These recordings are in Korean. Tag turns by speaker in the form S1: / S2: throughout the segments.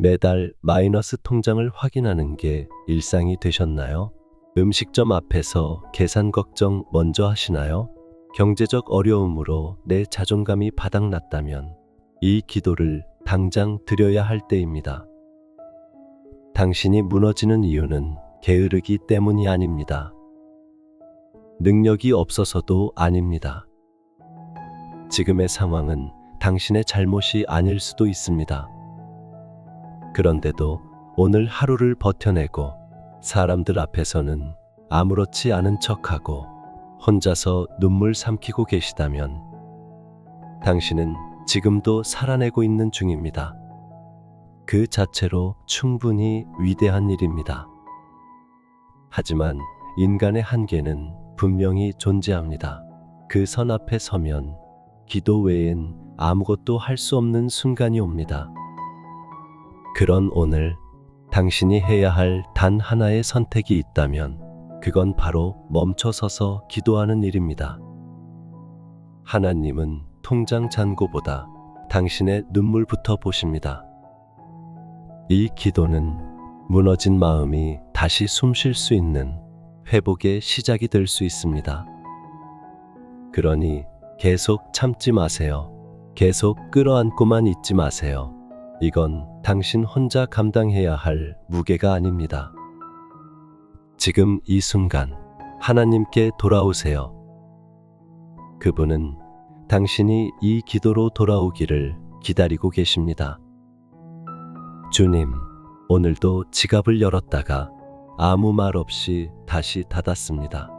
S1: 매달 마이너스 통장을 확인하는 게 일상이 되셨나요? 음식점 앞에서 계산 걱정 먼저 하시나요? 경제적 어려움으로 내 자존감이 바닥났다면 이 기도를 당장 드려야 할 때입니다. 당신이 무너지는 이유는 게으르기 때문이 아닙니다. 능력이 없어서도 아닙니다. 지금의 상황은 당신의 잘못이 아닐 수도 있습니다. 그런데도 오늘 하루를 버텨내고 사람들 앞에서는 아무렇지 않은 척하고 혼자서 눈물 삼키고 계시다면 당신은 지금도 살아내고 있는 중입니다. 그 자체로 충분히 위대한 일입니다. 하지만 인간의 한계는 분명히 존재합니다. 그 선 앞에 서면 기도 외엔 아무것도 할 수 없는 순간이 옵니다. 그런 오늘 당신이 해야 할 단 하나의 선택이 있다면 그건 바로 멈춰서서 기도하는 일입니다. 하나님은 통장 잔고보다 당신의 눈물부터 보십니다. 이 기도는 무너진 마음이 다시 숨 쉴 수 있는 회복의 시작이 될 수 있습니다. 그러니 계속 참지 마세요. 계속 끌어안고만 있지 마세요. 이건 당신 혼자 감당해야 할 무게가 아닙니다. 지금 이 순간 하나님께 돌아오세요. 그분은 당신이 이 기도로 돌아오기를 기다리고 계십니다. 주님, 오늘도 지갑을 열었다가 아무 말 없이 다시 닫았습니다.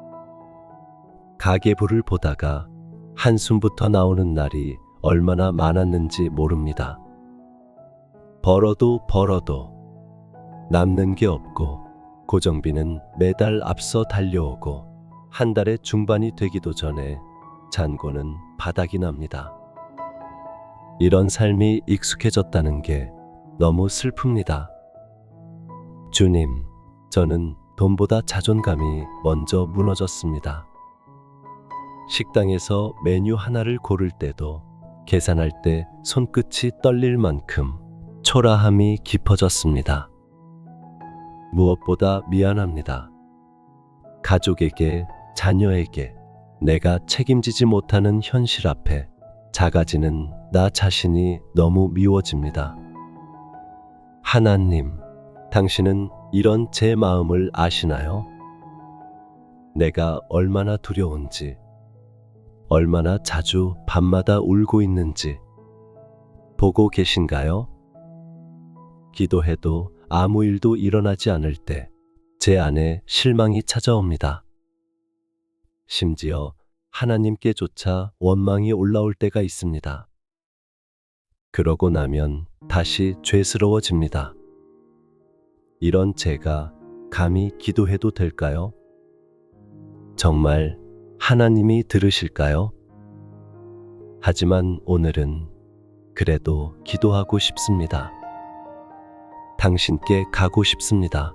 S1: 가계부를 보다가 한숨부터 나오는 날이 얼마나 많았는지 모릅니다. 벌어도 남는 게 없고 고정비는 매달 앞서 달려오고 한 달의 중반이 되기도 전에 잔고는 바닥이 납니다. 이런 삶이 익숙해졌다는 게 너무 슬픕니다. 주님, 저는 돈보다 자존감이 먼저 무너졌습니다. 식당에서 메뉴 하나를 고를 때도 계산할 때 손끝이 떨릴 만큼 초라함이 깊어졌습니다. 무엇보다 미안합니다. 가족에게, 자녀에게 내가 책임지지 못하는 현실 앞에 작아지는 나 자신이 너무 미워집니다. 하나님, 당신은 이런 제 마음을 아시나요? 내가 얼마나 두려운지, 얼마나 자주 밤마다 울고 있는지 보고 계신가요? 기도해도 아무 일도 일어나지 않을 때 제 안에 실망이 찾아옵니다. 심지어 하나님께조차 원망이 올라올 때가 있습니다. 그러고 나면 다시 죄스러워집니다. 이런 제가 감히 기도해도 될까요? 정말 하나님이 들으실까요? 하지만 오늘은 그래도 기도하고 싶습니다. 당신께 가고 싶습니다.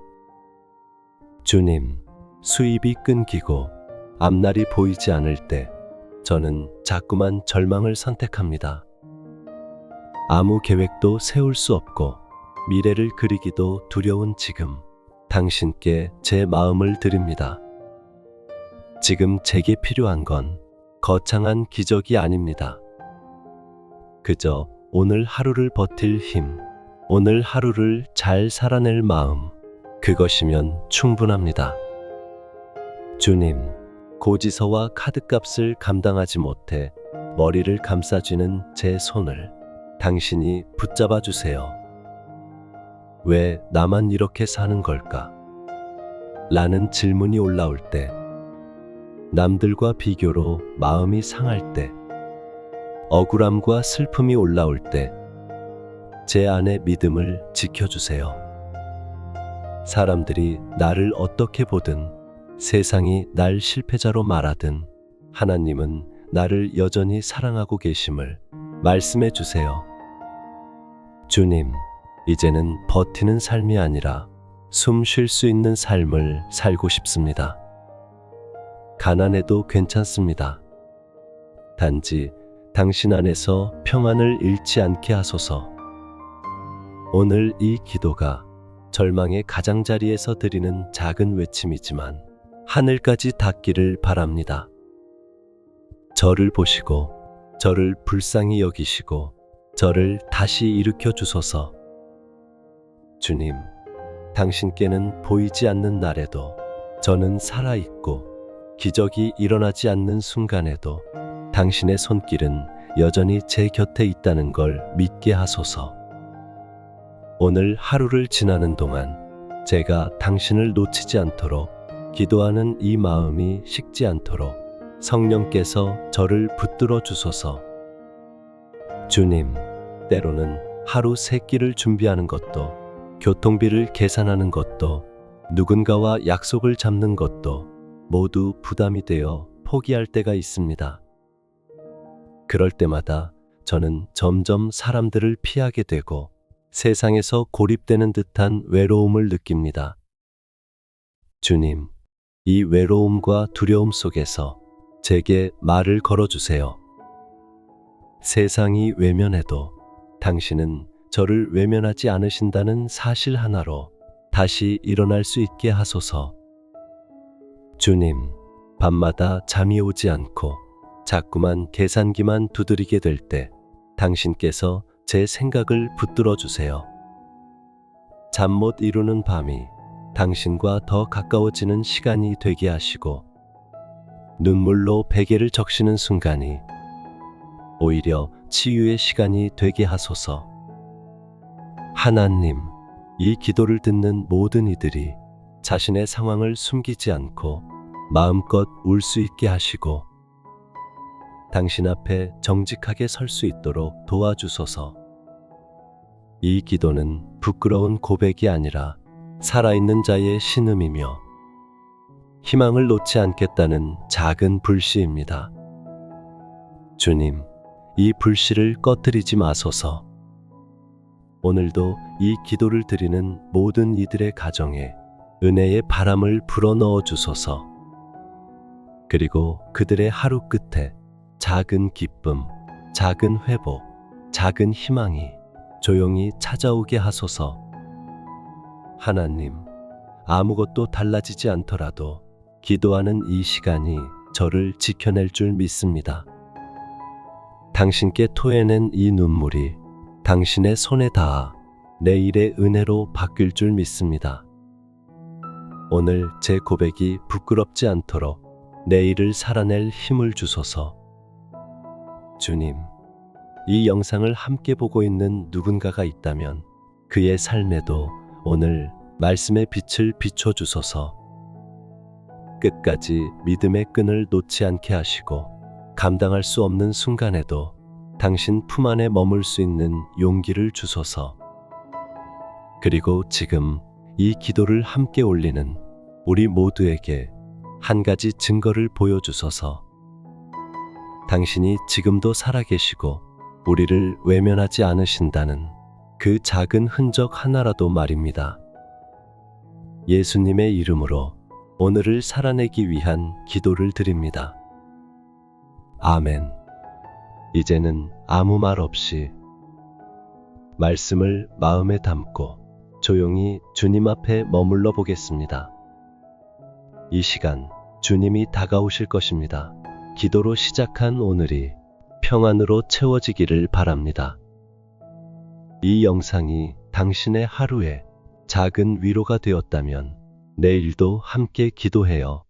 S1: 주님, 수입이 끊기고 앞날이 보이지 않을 때 저는 자꾸만 절망을 선택합니다. 아무 계획도 세울 수 없고 미래를 그리기도 두려운 지금 당신께 제 마음을 드립니다. 지금 제게 필요한 건 거창한 기적이 아닙니다. 그저 오늘 하루를 버틸 힘, 오늘 하루를 잘 살아낼 마음, 그것이면 충분합니다. 주님, 고지서와 카드값을 감당하지 못해 머리를 감싸쥐는 제 손을 당신이 붙잡아 주세요. 왜 나만 이렇게 사는 걸까? 라는 질문이 올라올 때, 남들과 비교로 마음이 상할 때, 억울함과 슬픔이 올라올 때, 제 안의 믿음을 지켜주세요. 사람들이 나를 어떻게 보든, 세상이 날 실패자로 말하든, 하나님은 나를 여전히 사랑하고 계심을 말씀해 주세요. 주님, 이제는 버티는 삶이 아니라 숨 쉴 수 있는 삶을 살고 싶습니다. 가난해도 괜찮습니다. 단지 당신 안에서 평안을 잃지 않게 하소서. 오늘 이 기도가 절망의 가장자리에서 드리는 작은 외침이지만 하늘까지 닿기를 바랍니다. 저를 보시고 저를 불쌍히 여기시고 저를 다시 일으켜 주소서. 주님, 당신께는 보이지 않는 날에도 저는 살아있고 기적이 일어나지 않는 순간에도 당신의 손길은 여전히 제 곁에 있다는 걸 믿게 하소서. 오늘 하루를 지나는 동안 제가 당신을 놓치지 않도록 기도하는 이 마음이 식지 않도록 성령께서 저를 붙들어 주소서. 주님, 때로는 하루 세 끼를 준비하는 것도, 교통비를 계산하는 것도, 누군가와 약속을 잡는 것도 모두 부담이 되어 포기할 때가 있습니다. 그럴 때마다 저는 점점 사람들을 피하게 되고 세상에서 고립되는 듯한 외로움을 느낍니다. 주님, 이 외로움과 두려움 속에서 제게 말을 걸어주세요. 세상이 외면해도 당신은 저를 외면하지 않으신다는 사실 하나로 다시 일어날 수 있게 하소서. 주님, 밤마다 잠이 오지 않고 자꾸만 계산기만 두드리게 될 때 당신께서 제 생각을 붙들어 주세요. 잠 못 이루는 밤이 당신과 더 가까워지는 시간이 되게 하시고 눈물로 베개를 적시는 순간이 오히려 치유의 시간이 되게 하소서. 하나님, 이 기도를 듣는 모든 이들이 자신의 상황을 숨기지 않고 마음껏 울 수 있게 하시고 당신 앞에 정직하게 설 수 있도록 도와주소서. 이 기도는 부끄러운 고백이 아니라 살아있는 자의 신음이며 희망을 놓지 않겠다는 작은 불씨입니다. 주님, 이 불씨를 꺼뜨리지 마소서. 오늘도 이 기도를 드리는 모든 이들의 가정에 은혜의 바람을 불어넣어 주소서. 그리고 그들의 하루 끝에 작은 기쁨, 작은 회복, 작은 희망이 조용히 찾아오게 하소서. 하나님, 아무것도 달라지지 않더라도 기도하는 이 시간이 저를 지켜낼 줄 믿습니다. 당신께 토해낸 이 눈물이 당신의 손에 닿아 내일의 은혜로 바뀔 줄 믿습니다. 오늘 제 고백이 부끄럽지 않도록 내일을 살아낼 힘을 주소서. 주님, 이 영상을 함께 보고 있는 누군가가 있다면 그의 삶에도 오늘 말씀의 빛을 비춰 주소서. 끝까지 믿음의 끈을 놓지 않게 하시고 감당할 수 없는 순간에도 당신 품 안에 머물 수 있는 용기를 주소서. 그리고 지금 이 기도를 함께 올리는 우리 모두에게 한 가지 증거를 보여주소서. 당신이 지금도 살아계시고 우리를 외면하지 않으신다는 그 작은 흔적 하나라도 말입니다. 예수님의 이름으로 오늘을 살아내기 위한 기도를 드립니다. 아멘. 이제는 아무 말 없이 말씀을 마음에 담고 조용히 주님 앞에 머물러 보겠습니다. 이 시간 주님이 다가오실 것입니다. 기도로 시작한 오늘이 평안으로 채워지기를 바랍니다. 이 영상이 당신의 하루에 작은 위로가 되었다면 내일도 함께 기도해요.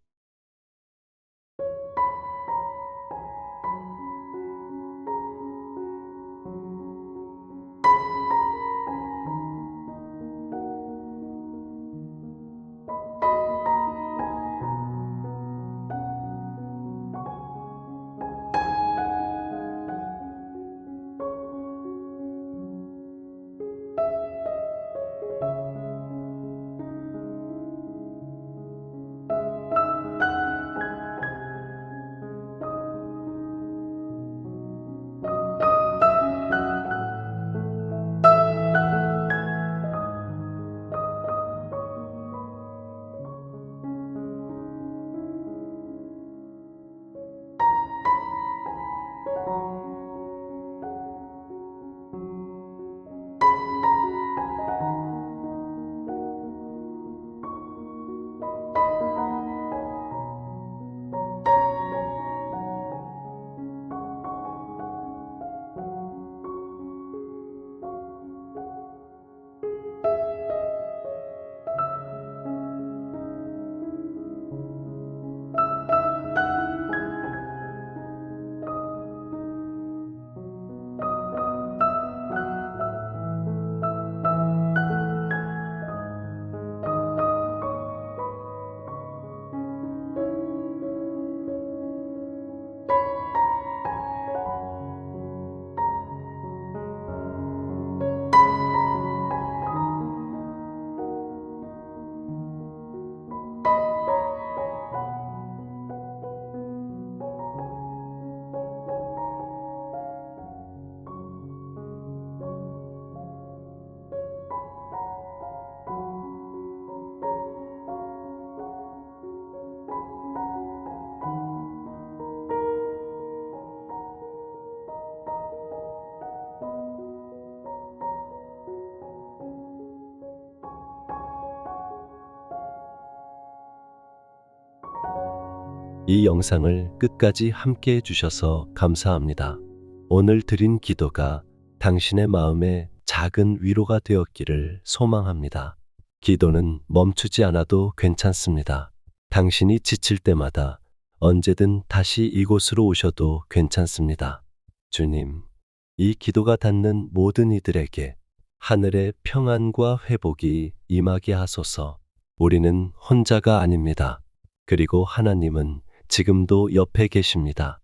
S1: 이 영상을 끝까지 함께 해주셔서 감사합니다. 오늘 드린 기도가 당신의 마음에 작은 위로가 되었기를 소망합니다. 기도는 멈추지 않아도 괜찮습니다. 당신이 지칠 때마다 언제든 다시 이곳으로 오셔도 괜찮습니다. 주님, 이 기도가 닿는 모든 이들에게 하늘의 평안과 회복이 임하게 하소서. 우리는 혼자가 아닙니다. 그리고 하나님은 지금도 옆에 계십니다.